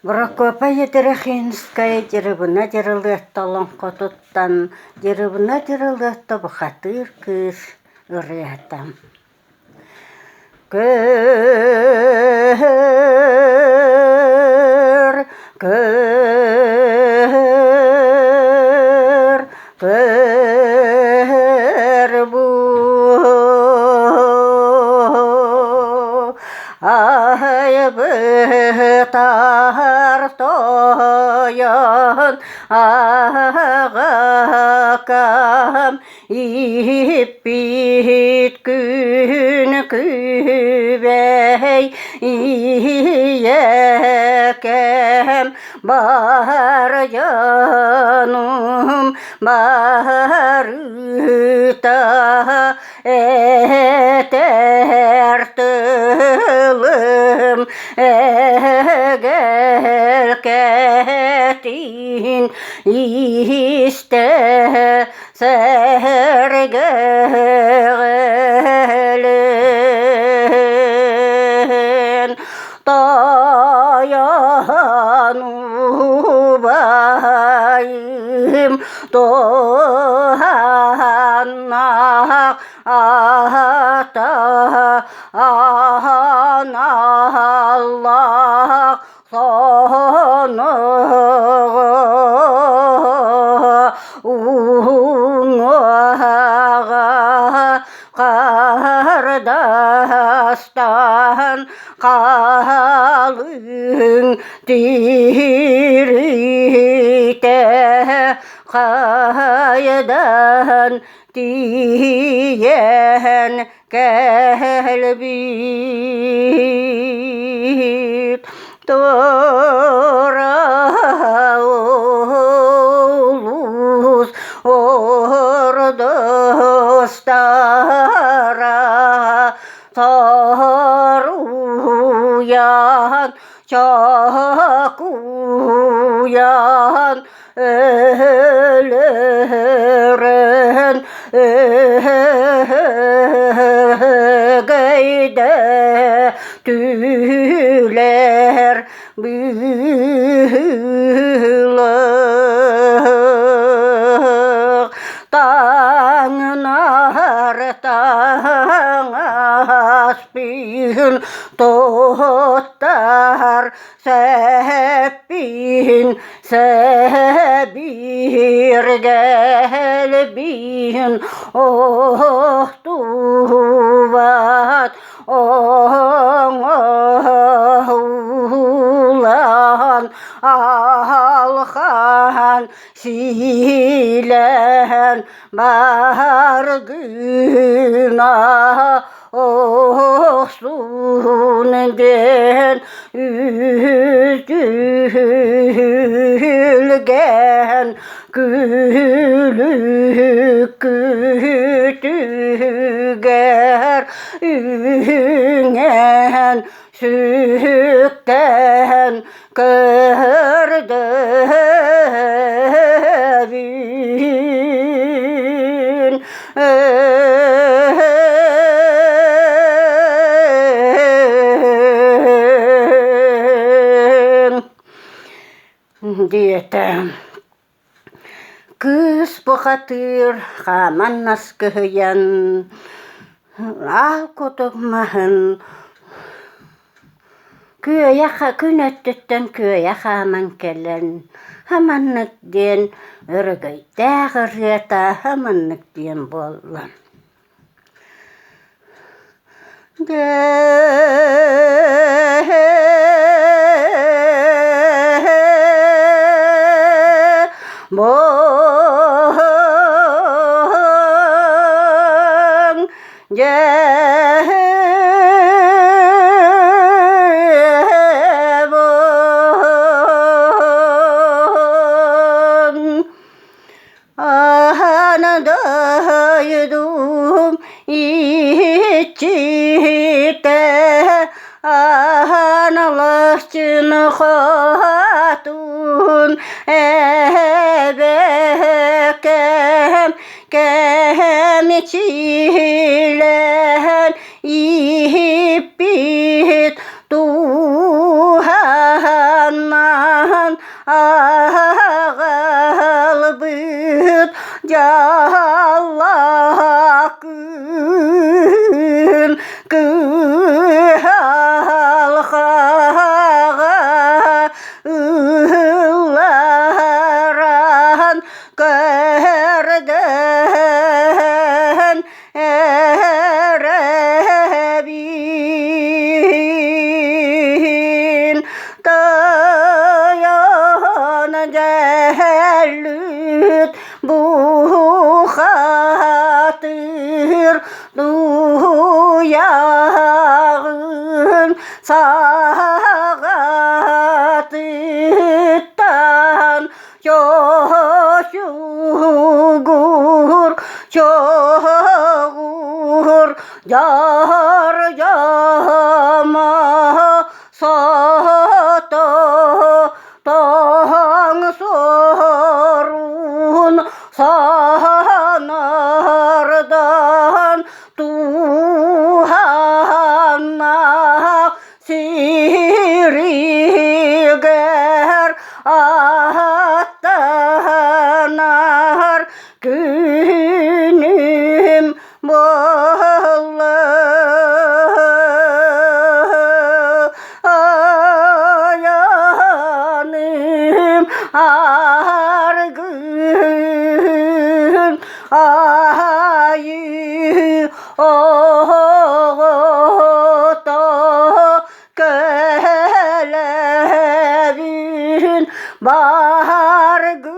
Прокопая Терехинская деревна дерелетталан котуттан деревна дерелетта бахатыр кыз ырятам. Kır bu ay bıtar toyan ağakam ipit gün küvey yekem bar canım barıta eter tılım gel ketin iste sergelen dayanıbayım dohanak ata Allah sana kardastan kalın dirite kaydan diyen kalbim Tora oluz ordostara taruyan çakuyan ölürün gayde tüler büyülür Tanrılar aspin tutar sepin sebir gelbin oh tuvat ulan alhan silen bargına olsun den üzgülgen gülük kütüger ünen sükten kördevin diyeten kız bakatır kaman naskıyan al kotukmahın köye künettetten köye kaman kellen hamanlık den örgüyte gırıta hamanlık den bollan Anadaydım içite analahçını hatun ebekem kem içilen ipit tuhanna Callakın kıhalhağa ıllaran Kerden erebin Dayan cellüt bu hatır duyağın sağatıttan çoğur çoğur yar yama sato tang sorun sanardan Tuhana siriger attanar günüm bolu ayanım argın ayı ota kelebin bargına